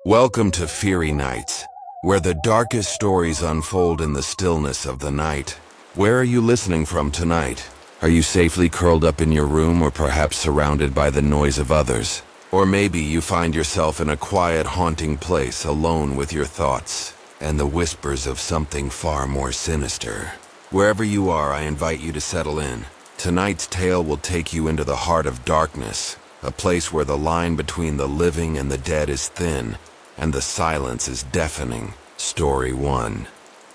Welcome to Fiery Nights, where the darkest stories unfold in the stillness of the night. Where are you listening from tonight? Are you safely curled up in your room or perhaps surrounded by the noise of others? Or maybe you find yourself in a quiet, haunting place alone with your thoughts and the whispers of something far more sinister. Wherever you are, I invite you to settle in. Tonight's tale will take you into the heart of darkness, a place where the line between the living and the dead is thin, and the silence is deafening. Story 1.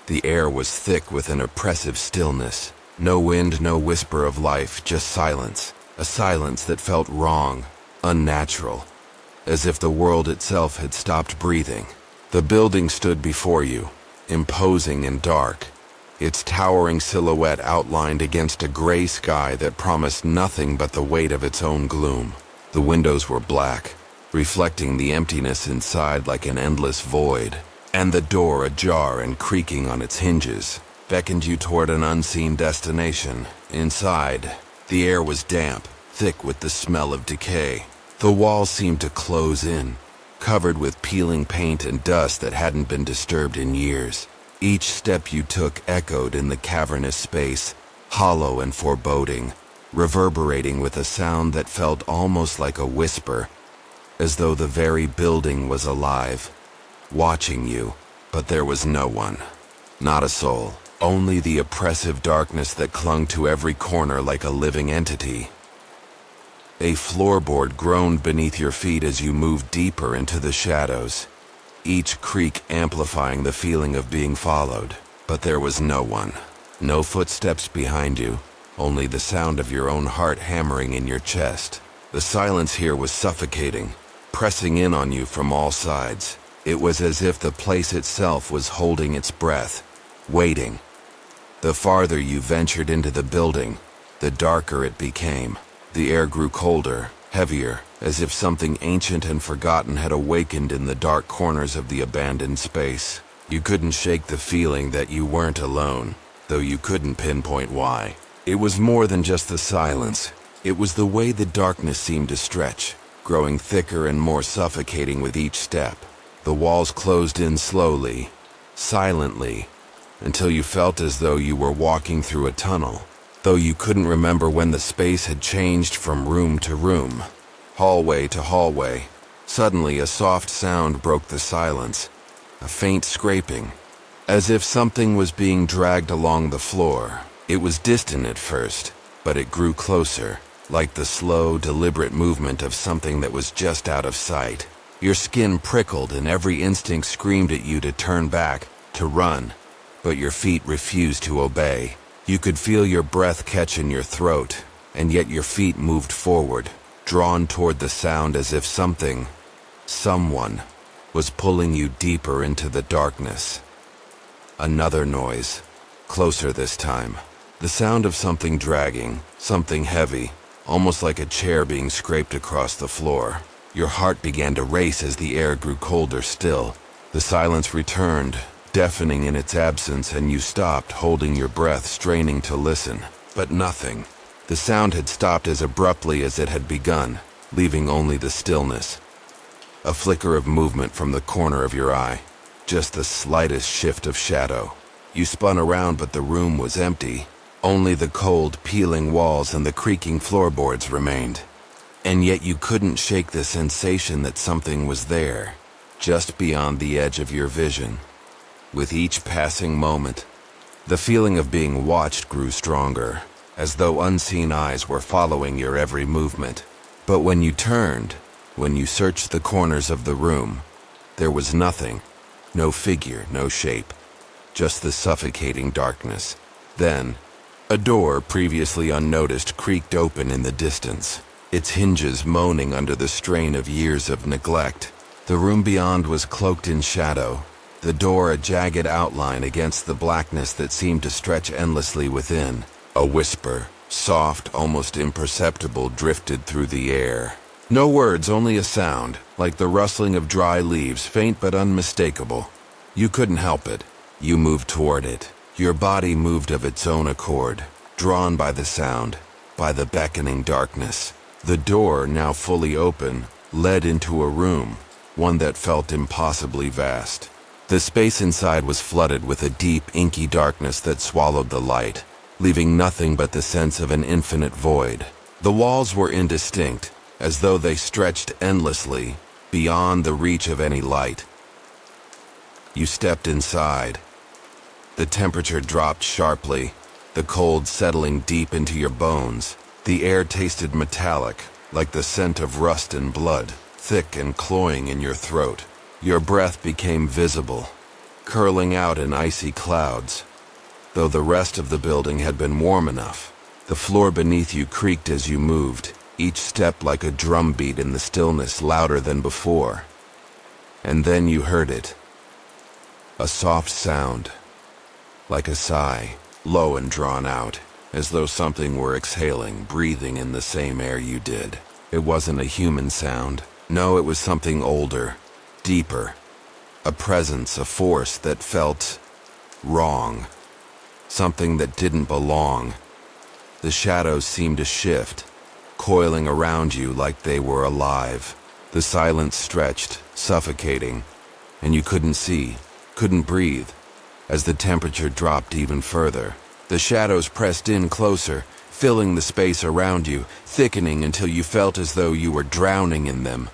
The air was thick with an oppressive stillness. No wind, no whisper of life, just silence. A silence that felt wrong, unnatural, as if the world itself had stopped breathing. The building stood before you, imposing and dark, its towering silhouette outlined against a gray sky that promised nothing but the weight of its own gloom. The windows were black, reflecting the emptiness inside like an endless void, and the door, ajar and creaking on its hinges, beckoned you toward an unseen destination. Inside, the air was damp, thick with the smell of decay. The walls seemed to close in, covered with peeling paint and dust that hadn't been disturbed in years. Each step you took echoed in the cavernous space, hollow and foreboding, reverberating with a sound that felt almost like a whisper, as though the very building was alive, watching you. But there was no one, not a soul, only the oppressive darkness that clung to every corner like a living entity. A floorboard groaned beneath your feet as you moved deeper into the shadows, each creak amplifying the feeling of being followed. But there was no one, no footsteps behind you, only the sound of your own heart hammering in your chest. The silence here was suffocating, pressing in on you from all sides. It was as if the place itself was holding its breath, waiting. The farther you ventured into the building, the darker it became. The air grew colder, heavier, as if something ancient and forgotten had awakened in the dark corners of the abandoned space. You couldn't shake the feeling that you weren't alone, though you couldn't pinpoint why. It was more than just the silence. It was the way the darkness seemed to stretch, growing thicker and more suffocating with each step. The walls closed in slowly, silently, until you felt as though you were walking through a tunnel, though you couldn't remember when the space had changed from room to room, hallway to hallway. Suddenly, a soft sound broke the silence, a faint scraping, as if something was being dragged along the floor. It was distant at first, but it grew closer, like the slow, deliberate movement of something that was just out of sight. Your skin prickled and every instinct screamed at you to turn back, to run, but your feet refused to obey. You could feel your breath catch in your throat, and yet your feet moved forward, drawn toward the sound as if someone, was pulling you deeper into the darkness. Another noise, closer this time. The sound of something dragging, something heavy, almost like a chair being scraped across the floor. Your heart began to race as the air grew colder still. The silence returned, deafening in its absence, and you stopped, holding your breath, straining to listen. But nothing. The sound had stopped as abruptly as it had begun, leaving only the stillness. A flicker of movement from the corner of your eye, just the slightest shift of shadow. You spun around, but the room was empty. Only the cold, peeling walls and the creaking floorboards remained. And yet you couldn't shake the sensation that something was there, just beyond the edge of your vision. With each passing moment, the feeling of being watched grew stronger, as though unseen eyes were following your every movement. But when you turned, when you searched the corners of the room, there was nothing, no figure, no shape, just the suffocating darkness. Then, a door, previously unnoticed, creaked open in the distance, its hinges moaning under the strain of years of neglect. The room beyond was cloaked in shadow, the door a jagged outline against the blackness that seemed to stretch endlessly within. A whisper, soft, almost imperceptible, drifted through the air. No words, only a sound, like the rustling of dry leaves, faint but unmistakable. You couldn't help it. You moved toward it. Your body moved of its own accord, drawn by the sound, by the beckoning darkness. The door, now fully open, led into a room, one that felt impossibly vast. The space inside was flooded with a deep, inky darkness that swallowed the light, leaving nothing but the sense of an infinite void. The walls were indistinct, as though they stretched endlessly, beyond the reach of any light. You stepped inside. The temperature dropped sharply, the cold settling deep into your bones. The air tasted metallic, like the scent of rust and blood, thick and cloying in your throat. Your breath became visible, curling out in icy clouds. Though the rest of the building had been warm enough, the floor beneath you creaked as you moved, each step like a drumbeat in the stillness, louder than before. And then you heard it. A soft sound, like a sigh, low and drawn out, as though something were exhaling, breathing in the same air you did. It wasn't a human sound. No, it was something older, deeper. A presence, a force that felt wrong. Something that didn't belong. The shadows seemed to shift, coiling around you like they were alive. The silence stretched, suffocating, and you couldn't see, couldn't breathe. As the temperature dropped even further, the shadows pressed in closer, filling the space around you, thickening until you felt as though you were drowning in them.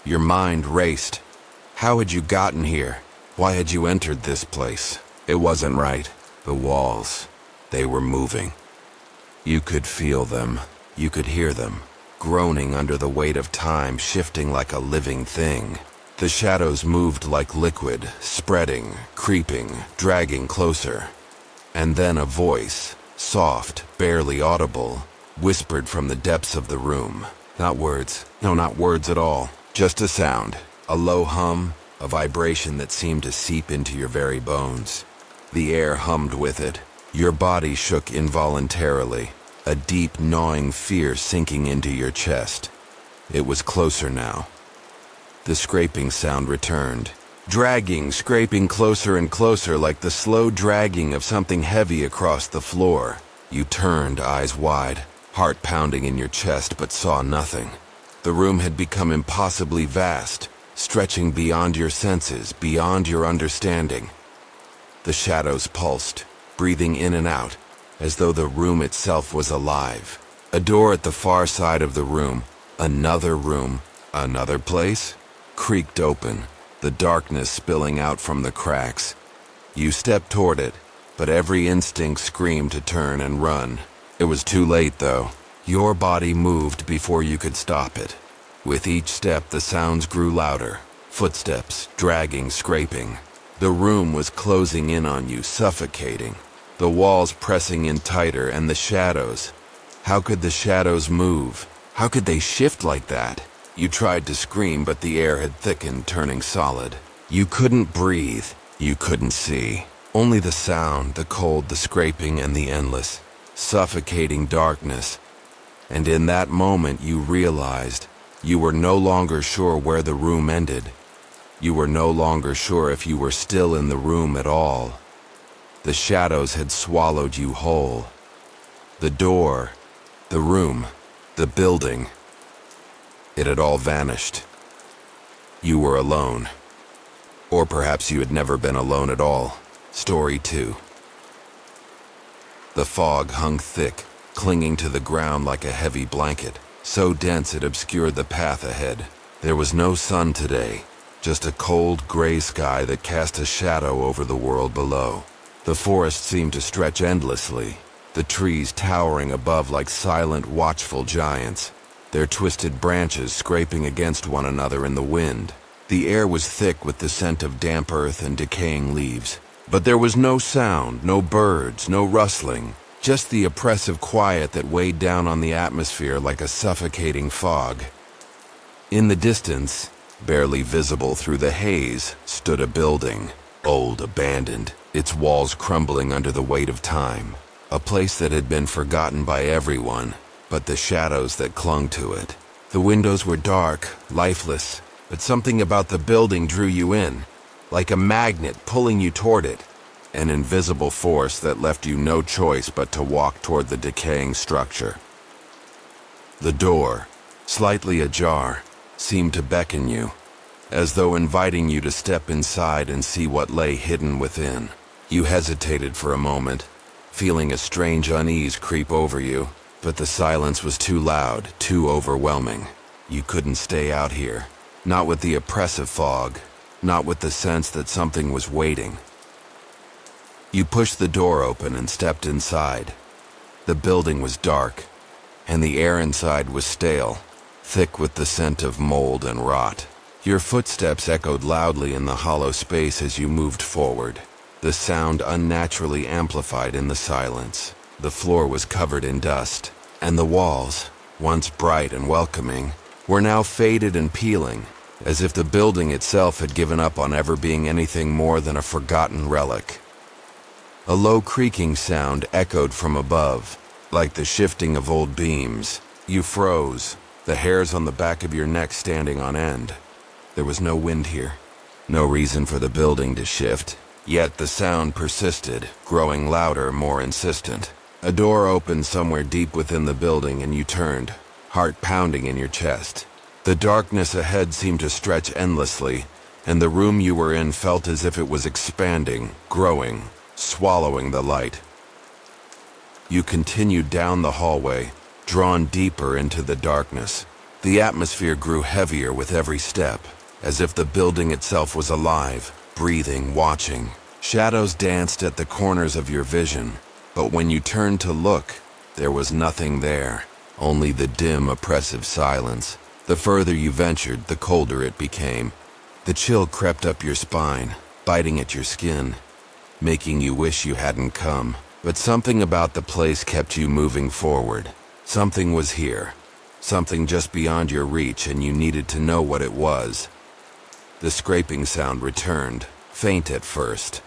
Your mind raced. How had you gotten here? Why had you entered this place? It wasn't right. The walls, they were moving. You could feel them. You could hear them, groaning under the weight of time, shifting like a living thing. The shadows moved like liquid, spreading, creeping, dragging closer. And then a voice, soft, barely audible, whispered from the depths of the room. Not words. No, not words at all. Just a sound. A low hum, a vibration that seemed to seep into your very bones. The air hummed with it. Your body shook involuntarily, a deep, gnawing fear sinking into your chest. It was closer now. The scraping sound returned. Dragging, scraping closer and closer like the slow dragging of something heavy across the floor. You turned, eyes wide, heart pounding in your chest, but saw nothing. The room had become impossibly vast, stretching beyond your senses, beyond your understanding. The shadows pulsed, breathing in and out, as though the room itself was alive. A door at the far side of the room, another room, another place, creaked open, the darkness spilling out from the cracks. You stepped toward it, but every instinct screamed to turn and run. It was too late, though. Your body moved before you could stop it. With each step, the sounds grew louder. Footsteps, dragging, scraping. The room was closing in on you, suffocating. The walls pressing in tighter, and the shadows. How could the shadows move? How could they shift like that? You tried to scream, but the air had thickened, turning solid. You couldn't breathe. You couldn't see. Only the sound, the cold, the scraping, and the endless, suffocating darkness. And in that moment you realized you were no longer sure where the room ended. You were no longer sure if you were still in the room at all. The shadows had swallowed you whole. The door, the room, the building. It had all vanished. You were alone. Or perhaps you had never been alone at all. Story 2. The fog hung thick, clinging to the ground like a heavy blanket, so dense it obscured the path ahead. There was no sun today, just a cold gray sky that cast a shadow over the world below. The forest seemed to stretch endlessly, the trees towering above like silent, watchful giants, their twisted branches scraping against one another in the wind. The air was thick with the scent of damp earth and decaying leaves. But there was no sound, no birds, no rustling, just the oppressive quiet that weighed down on the atmosphere like a suffocating fog. In the distance, barely visible through the haze, stood a building, old, abandoned, its walls crumbling under the weight of time. A place that had been forgotten by everyone, but the shadows that clung to it. The windows were dark, lifeless, but something about the building drew you in, like a magnet pulling you toward it, an invisible force that left you no choice but to walk toward the decaying structure. The door, slightly ajar, seemed to beckon you, as though inviting you to step inside and see what lay hidden within. You hesitated for a moment, feeling a strange unease creep over you, but the silence was too loud, too overwhelming. You couldn't stay out here, not with the oppressive fog, not with the sense that something was waiting. You pushed the door open and stepped inside. The building was dark, and the air inside was stale, thick with the scent of mold and rot. Your footsteps echoed loudly in the hollow space as you moved forward, the sound unnaturally amplified in the silence. The floor was covered in dust, and the walls, once bright and welcoming, were now faded and peeling, as if the building itself had given up on ever being anything more than a forgotten relic. A low creaking sound echoed from above, like the shifting of old beams. You froze, the hairs on the back of your neck standing on end. There was no wind here, no reason for the building to shift, yet the sound persisted, growing louder, more insistent. A door opened somewhere deep within the building and you turned, heart pounding in your chest. The darkness ahead seemed to stretch endlessly, and the room you were in felt as if it was expanding, growing, swallowing the light. You continued down the hallway, drawn deeper into the darkness. The atmosphere grew heavier with every step, as if the building itself was alive, breathing, watching. Shadows danced at the corners of your vision, but when you turned to look, there was nothing there, only the dim, oppressive silence. The further you ventured, the colder it became. The chill crept up your spine, biting at your skin, making you wish you hadn't come. But something about the place kept you moving forward. Something was here, something just beyond your reach, and you needed to know what it was. The scraping sound returned, faint at first,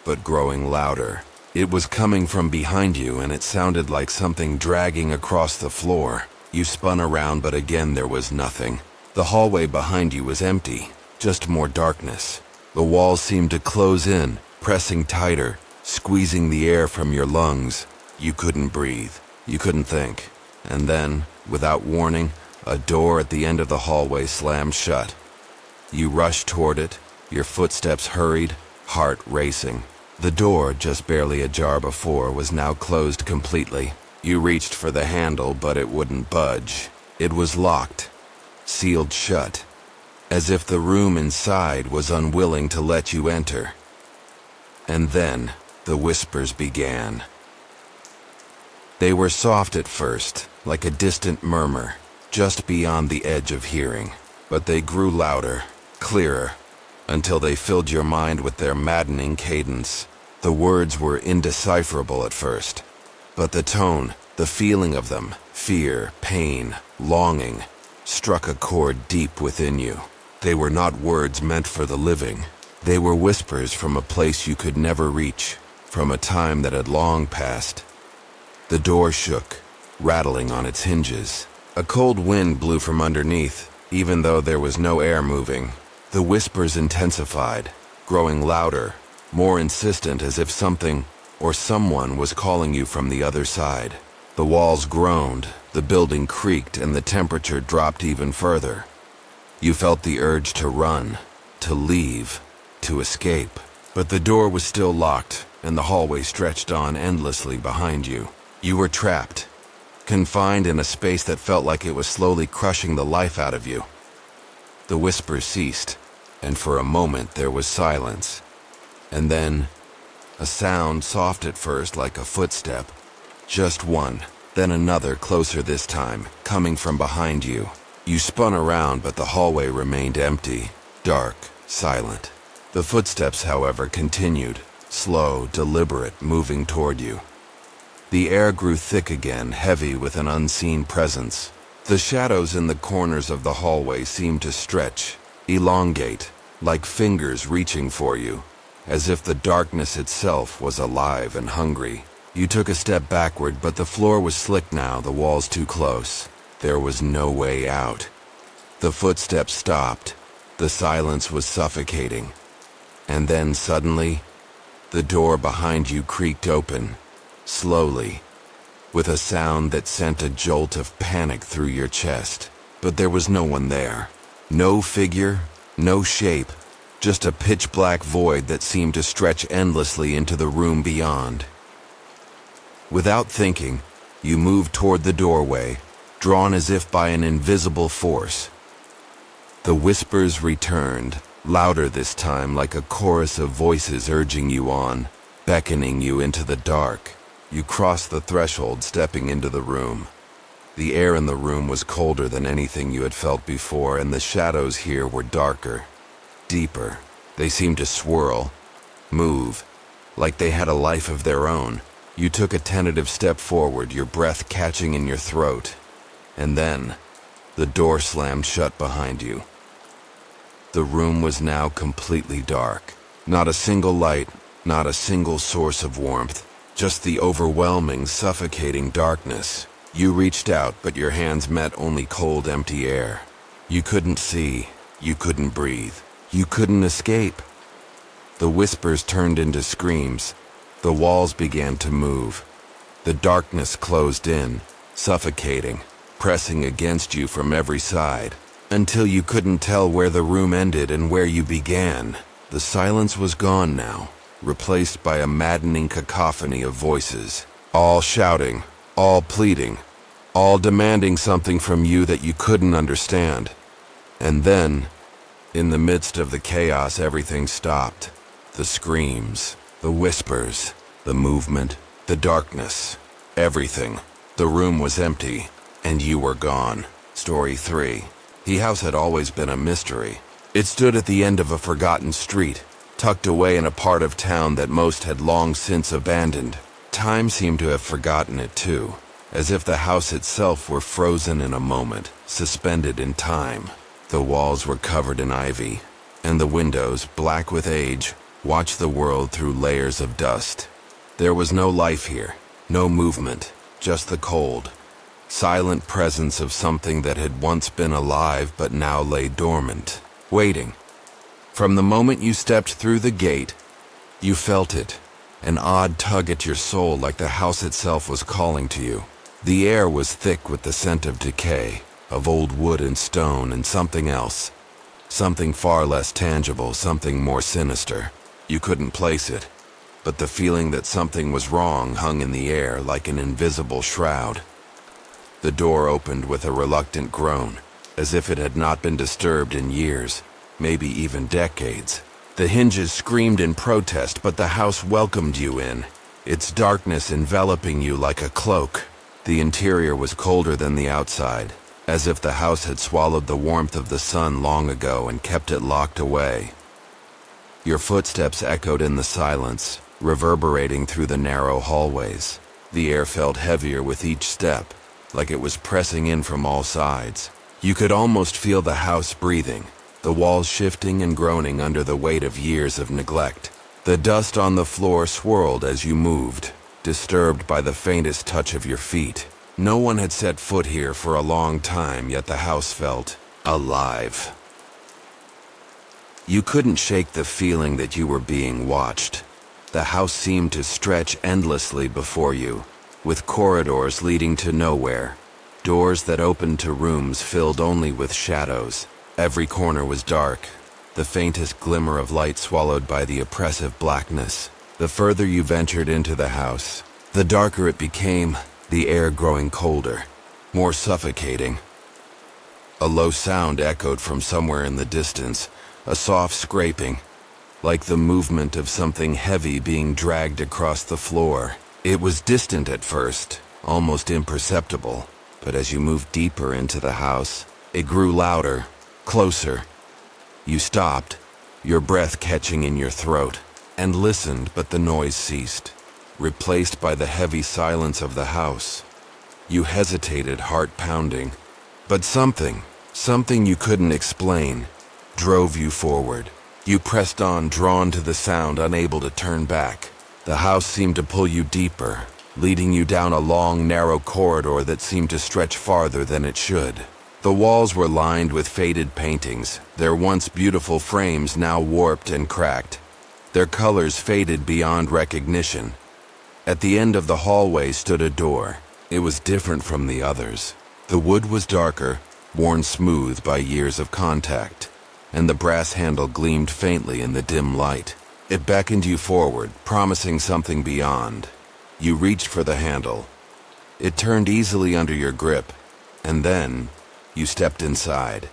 but growing louder. It was coming from behind you, and it sounded like something dragging across the floor. You spun around, but again there was nothing. The hallway behind you was empty, just more darkness. The walls seemed to close in, pressing tighter, squeezing the air from your lungs. You couldn't breathe. You couldn't think. And then, without warning, a door at the end of the hallway slammed shut. You rushed toward it, your footsteps hurried, heart racing. The door, just barely ajar before, was now closed completely. You reached for the handle, but it wouldn't budge. It was locked, sealed shut, as if the room inside was unwilling to let you enter. And then, the whispers began. They were soft at first, like a distant murmur, just beyond the edge of hearing. But they grew louder, clearer, until they filled your mind with their maddening cadence. The words were indecipherable at first, but the tone, the feeling of them, fear, pain, longing, struck a chord deep within you. They were not words meant for the living. They were whispers from a place you could never reach, from a time that had long passed. The door shook, rattling on its hinges. A cold wind blew from underneath, even though there was no air moving. The whispers intensified, growing louder, more insistent, as if something or someone was calling you from the other side. The walls groaned, the building creaked, and the temperature dropped even further. You felt the urge to run, to leave, to escape. But the door was still locked, and the hallway stretched on endlessly behind you. You were trapped, confined in a space that felt like it was slowly crushing the life out of you. The whispers ceased, and for a moment there was silence. And then, a sound, soft at first like a footstep, just one, then another, closer this time, coming from behind you. You spun around, but the hallway remained empty, dark, silent. The footsteps, however, continued, slow, deliberate, moving toward you. The air grew thick again, heavy with an unseen presence. The shadows in the corners of the hallway seemed to stretch, elongate, like fingers reaching for you, as if the darkness itself was alive and hungry. You took a step backward, but the floor was slick now, the walls too close. There was no way out. The footsteps stopped. The silence was suffocating. And then suddenly, the door behind you creaked open, slowly, with a sound that sent a jolt of panic through your chest. But there was no one there. No figure, No shape, just a pitch-black void that seemed to stretch endlessly into the room beyond. Without thinking, you moved toward the doorway, drawn as if by an invisible force. The whispers returned, louder this time, like a chorus of voices urging you on, beckoning you into the dark. You crossed the threshold, stepping into the room. The air in the room was colder than anything you had felt before, and the shadows here were darker, deeper. They seemed to swirl, move, like they had a life of their own. You took a tentative step forward, your breath catching in your throat. And then, the door slammed shut behind you. The room was now completely dark. Not a single light, not a single source of warmth. Just the overwhelming, suffocating darkness. You reached out, but your hands met only cold, empty air. You couldn't see. You couldn't breathe. You couldn't escape. The whispers turned into screams. The walls began to move. The darkness closed in, suffocating, pressing against you from every side, until you couldn't tell where the room ended and where you began. The silence was gone now, replaced by a maddening cacophony of voices, all shouting, all pleading, all demanding something from you that you couldn't understand. And then, in the midst of the chaos, everything stopped. The screams, the whispers, the movement, the darkness, everything. The room was empty, and you were gone. Story 3. The house had always been a mystery. It stood at the end of a forgotten street, tucked away in a part of town that most had long since abandoned. Time seemed to have forgotten it too, as if the house itself were frozen in a moment, suspended in time. The walls were covered in ivy, and the windows, black with age, watched the world through layers of dust. There was no life here, no movement, just the cold, silent presence of something that had once been alive but now lay dormant, waiting. From the moment you stepped through the gate, you felt it, an odd tug at your soul, like the house itself was calling to you. The air was thick with the scent of decay, of old wood and stone, and something else, something far less tangible, something more sinister. You couldn't place it, but the feeling that something was wrong hung in the air like an invisible shroud. The door opened with a reluctant groan, as if it had not been disturbed in years, maybe even decades. The hinges screamed in protest, but the house welcomed you in, its darkness enveloping you like a cloak. The interior was colder than the outside, as if the house had swallowed the warmth of the sun long ago and kept it locked away. Your footsteps echoed in the silence, reverberating through the narrow hallways. The air felt heavier with each step, like it was pressing in from all sides. You could almost feel the house breathing, the walls shifting and groaning under the weight of years of neglect. The dust on the floor swirled as you moved, disturbed by the faintest touch of your feet. No one had set foot here for a long time, yet the house felt alive. You couldn't shake the feeling that you were being watched. The house seemed to stretch endlessly before you, with corridors leading to nowhere, doors that opened to rooms filled only with shadows. Every corner was dark, the faintest glimmer of light swallowed by the oppressive blackness. The further you ventured into the house, the darker it became, the air growing colder, more suffocating. A low sound echoed from somewhere in the distance, a soft scraping, like the movement of something heavy being dragged across the floor. It was distant at first, almost imperceptible, but as you moved deeper into the house, it grew louder, closer. You stopped, your breath catching in your throat, and listened, but the noise ceased, replaced by the heavy silence of the house. You hesitated, heart pounding, but something you couldn't explain, drove you forward. You pressed on, drawn to the sound, unable to turn back. The house seemed to pull you deeper, leading you down a long, narrow corridor that seemed to stretch farther than it should. The walls were lined with faded paintings, their once beautiful frames now warped and cracked, their colors faded beyond recognition. At the end of the hallway stood a door. It was different from the others. The wood was darker, worn smooth by years of contact. and the brass handle gleamed faintly in the dim light. It beckoned you forward, promising something beyond. You reached for the handle. It turned easily under your grip, and then you stepped inside.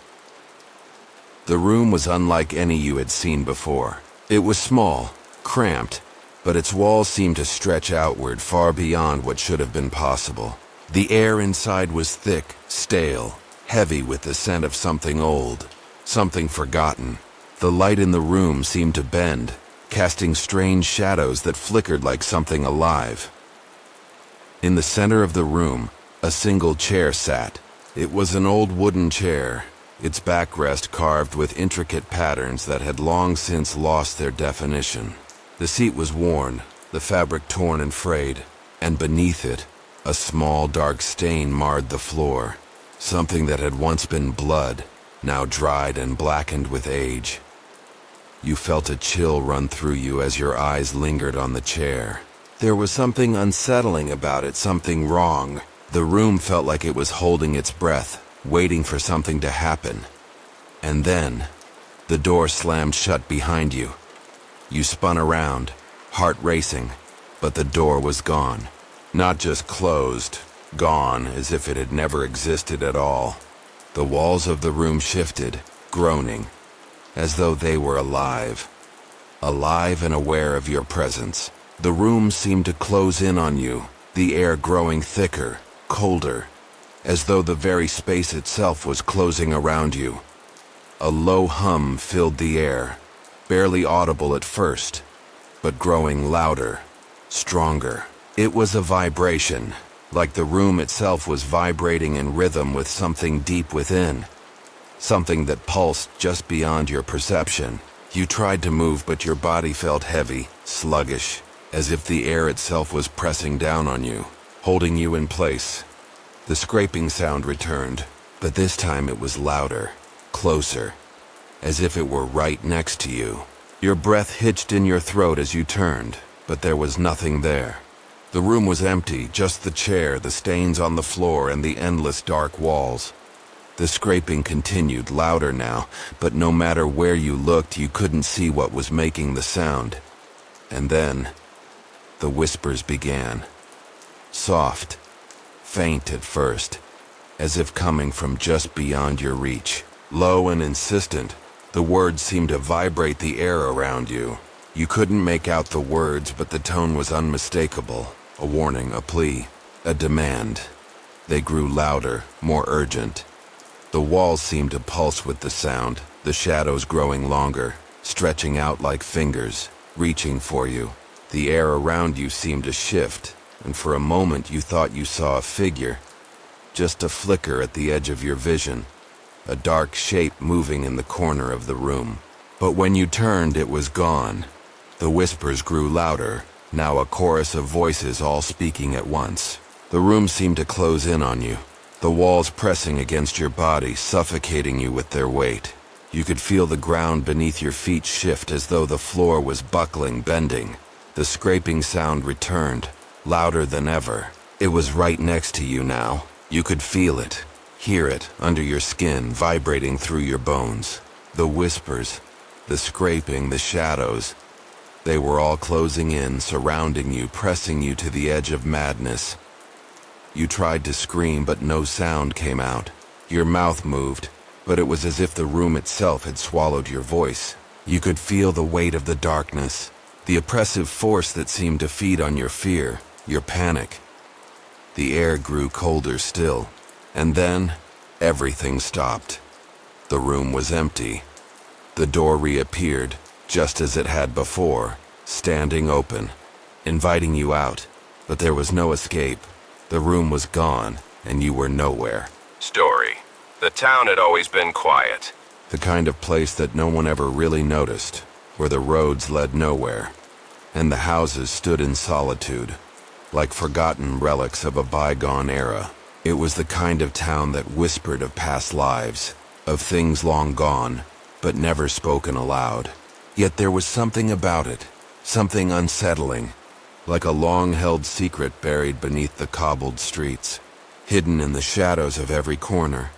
The room was unlike any you had seen before. It was small, cramped, but its walls seemed to stretch outward far beyond what should have been possible. The air inside was thick, stale, heavy with the scent of something old, something forgotten. The light in the room seemed to bend, casting strange shadows that flickered like something alive. In the center of the room, a single chair sat. It was an old wooden chair, its backrest carved with intricate patterns that had long since lost their definition. The seat was worn, the fabric torn and frayed, and beneath it, a small dark stain marred the floor. Something that had once been blood, now dried and blackened with age. You felt a chill run through you as your eyes lingered on the chair. There was something unsettling about it, something wrong. The room felt like it was holding its breath, waiting for something to happen. And then, the door slammed shut behind you. You spun around, heart racing, but the door was gone. Not just closed, gone as if it had never existed at all. The walls of the room shifted, groaning, as though they were alive. Alive and aware of your presence. The room seemed to close in on you, the air growing thicker, colder, as though the very space itself was closing around you. A low hum filled the air, barely audible at first, but growing louder, stronger. It was a vibration, like the room itself was vibrating in rhythm with something deep within, something that pulsed just beyond your perception. You tried to move, but your body felt heavy, sluggish, as if the air itself was pressing down on you, holding you in place. The scraping sound returned, but this time it was louder, closer, as if it were right next to you. Your breath hitched in your throat as you turned, but there was nothing there. The room was empty, just the chair, the stains on the floor, and the endless dark walls. The scraping continued, louder now, but no matter where you looked, you couldn't see what was making the sound. And then, the whispers began. Soft, faint at first, as if coming from just beyond your reach. Low and insistent, the words seemed to vibrate the air around you. You couldn't make out the words, but the tone was unmistakable. A warning, a plea, a demand. They grew louder, more urgent. The walls seemed to pulse with the sound, the shadows growing longer, stretching out like fingers, reaching for you. The air around you seemed to shift, and for a moment you thought you saw a figure, just a flicker at the edge of your vision, a dark shape moving in the corner of the room. But when you turned, it was gone. The whispers grew louder, now a chorus of voices all speaking at once. The room seemed to close in on you, the walls pressing against your body, suffocating you with their weight. You could feel the ground beneath your feet shift as though the floor was buckling, bending. The scraping sound returned, louder than ever. It was right next to you now. You could feel it, hear it under your skin, vibrating through your bones. The whispers, the scraping, the shadows, they were all closing in, surrounding you, pressing you to the edge of madness. You tried to scream, but no sound came out. Your mouth moved, but it was as if the room itself had swallowed your voice. You could feel the weight of the darkness, the oppressive force that seemed to feed on your fear, your panic. The air grew colder still, and then everything stopped. The room was empty. The door reappeared, just as it had before, standing open, inviting you out, but there was no escape. The room was gone, and you were nowhere. Story. The town had always been quiet. The kind of place that no one ever really noticed, where the roads led nowhere, and the houses stood in solitude, like forgotten relics of a bygone era. It was the kind of town that whispered of past lives, of things long gone, but never spoken aloud. Yet there was something about it, something unsettling, like a long-held secret buried beneath the cobbled streets, hidden in the shadows of every corner.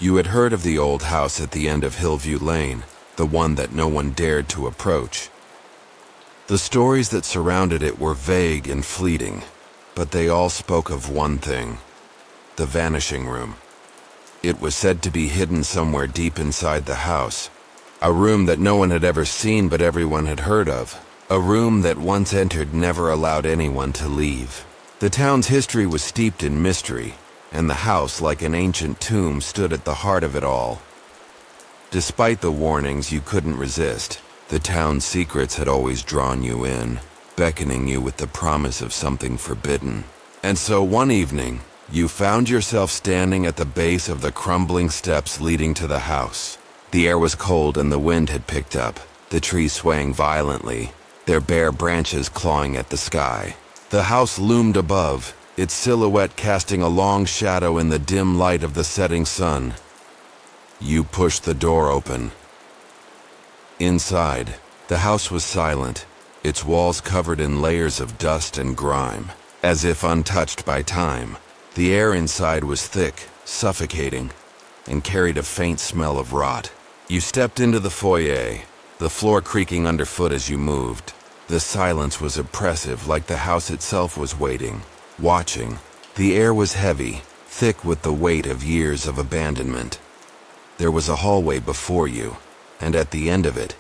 You had heard of the old house at the end of Hillview Lane, the one that no one dared to approach. The stories that surrounded it were vague and fleeting, but they all spoke of one thing: the vanishing room. It was said to be hidden somewhere deep inside the house, a room that no one had ever seen but everyone had heard of, a room that once entered never allowed anyone to leave. The town's history was steeped in mystery, and the house, like an ancient tomb, stood at the heart of it all. Despite the warnings, you couldn't resist. The town's secrets had always drawn you in, beckoning you with the promise of something forbidden. And so one evening, you found yourself standing at the base of the crumbling steps leading to the house. The air was cold and the wind had picked up, the trees swaying violently, their bare branches clawing at the sky. The house loomed above, its silhouette casting a long shadow in the dim light of the setting sun. You pushed the door open. Inside, the house was silent, its walls covered in layers of dust and grime, as if untouched by time. The air inside was thick, suffocating, and carried a faint smell of rot. You stepped into the foyer, the floor creaking underfoot as you moved. The silence was oppressive, like the house itself was waiting, watching. The air was heavy, thick with the weight of years of abandonment. There was a hallway before you, and at the end of it,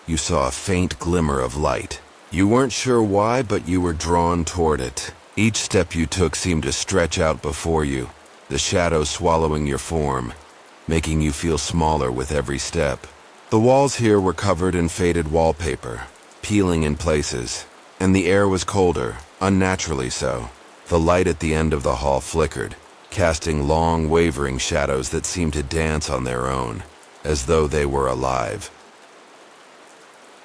you saw a faint glimmer of light. You weren't sure why, but you were drawn toward it. Each step you took seemed to stretch out before you, the shadows swallowing your form, making you feel smaller with every step. The walls here were covered in faded wallpaper, peeling in places, and the air was colder, unnaturally so. The light at the end of the hall flickered, casting long, wavering shadows that seemed to dance on their own, as though they were alive.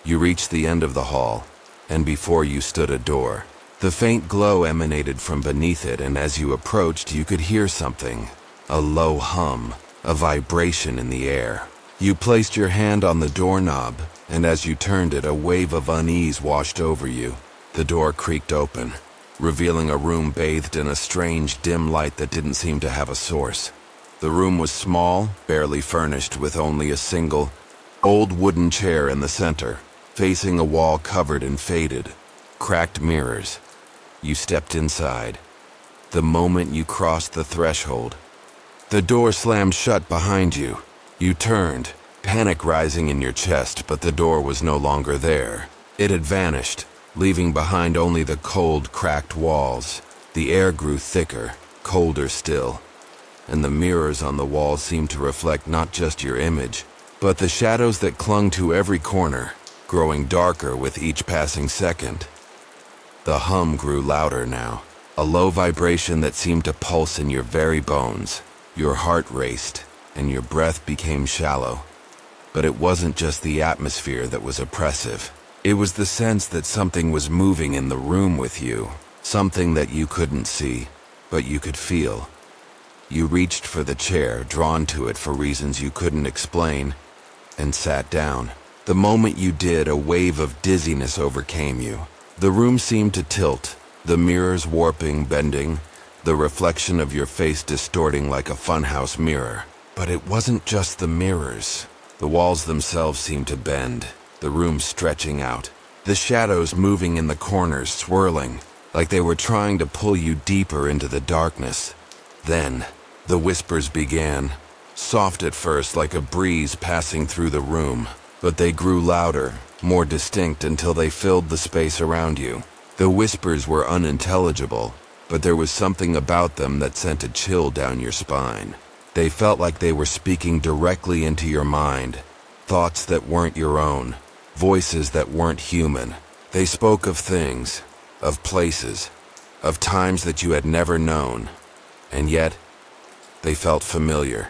You reached the end of the hall, and before you stood a door. The faint glow emanated from beneath it, and as you approached, you could hear something, a low hum, a vibration in the air. You placed your hand on the doorknob, and as you turned it, a wave of unease washed over you. The door creaked open, revealing a room bathed in a strange, dim light that didn't seem to have a source. The room was small, barely furnished, with only a single, old wooden chair in the center, facing a wall covered in faded, cracked mirrors. You stepped inside. The moment you crossed the threshold, the door slammed shut behind you. You turned, panic rising in your chest, but the door was no longer there. It had vanished, leaving behind only the cold, cracked walls. The air grew thicker, colder still, and the mirrors on the walls seemed to reflect not just your image, but the shadows that clung to every corner, growing darker with each passing second. The hum grew louder now, a low vibration that seemed to pulse in your very bones. Your heart raced, and your breath became shallow. But it wasn't just the atmosphere that was oppressive. It was the sense that something was moving in the room with you, something that you couldn't see, but you could feel. You reached for the chair, drawn to it for reasons you couldn't explain, and sat down. The moment you did, a wave of dizziness overcame you. The room seemed to tilt, the mirrors warping, bending, the reflection of your face distorting like a funhouse mirror. But it wasn't just the mirrors. The walls themselves seemed to bend, the room stretching out, the shadows moving in the corners, swirling, like they were trying to pull you deeper into the darkness. Then, the whispers began, soft at first like a breeze passing through the room, but they grew louder, more distinct until they filled the space around you. The whispers were unintelligible, but there was something about them that sent a chill down your spine. They felt like they were speaking directly into your mind, thoughts that weren't your own, voices that weren't human. They spoke of things, of places, of times that you had never known, and yet, they felt familiar.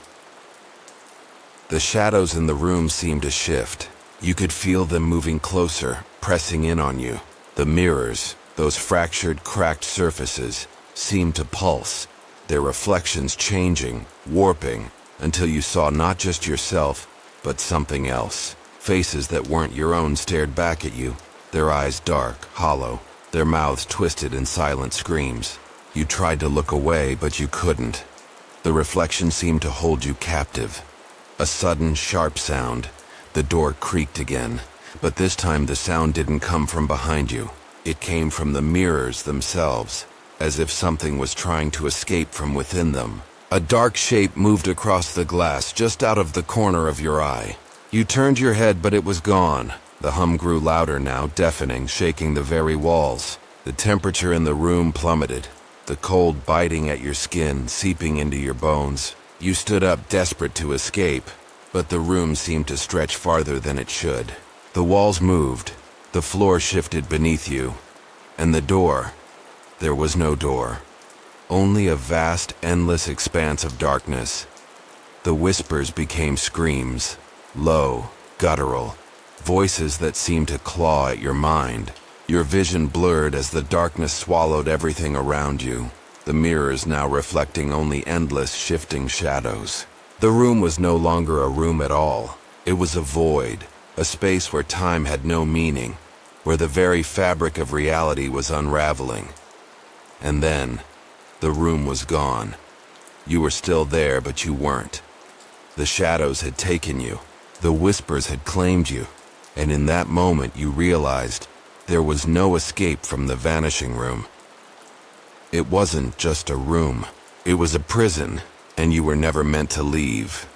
The shadows in the room seemed to shift. You could feel them moving closer, pressing in on you. The mirrors, those fractured, cracked surfaces, seemed to pulse, their reflections changing, warping, until you saw not just yourself, but something else. Faces that weren't your own stared back at you, their eyes dark, hollow, their mouths twisted in silent screams. You tried to look away, but you couldn't. The reflection seemed to hold you captive. A sudden, sharp sound. The door creaked again, but this time the sound didn't come from behind you. It came from the mirrors themselves, as if something was trying to escape from within them. A dark shape moved across the glass just out of the corner of your eye. You turned your head, but it was gone. The hum grew louder now, deafening, shaking the very walls. The temperature in the room plummeted, the cold biting at your skin, seeping into your bones. You stood up, desperate to escape, but the room seemed to stretch farther than it should. The walls moved, the floor shifted beneath you, and the door, there was no door. Only a vast, endless expanse of darkness. The whispers became screams, low, guttural, voices that seemed to claw at your mind. Your vision blurred as the darkness swallowed everything around you, the mirrors now reflecting only endless, shifting shadows. The room was no longer a room at all. It was a void, a space where time had no meaning, where the very fabric of reality was unraveling. And then, the room was gone. You were still there, but you weren't. The shadows had taken you. The whispers had claimed you. And in that moment you realized there was no escape from the vanishing room. It wasn't just a room. It was a prison, and you were never meant to leave.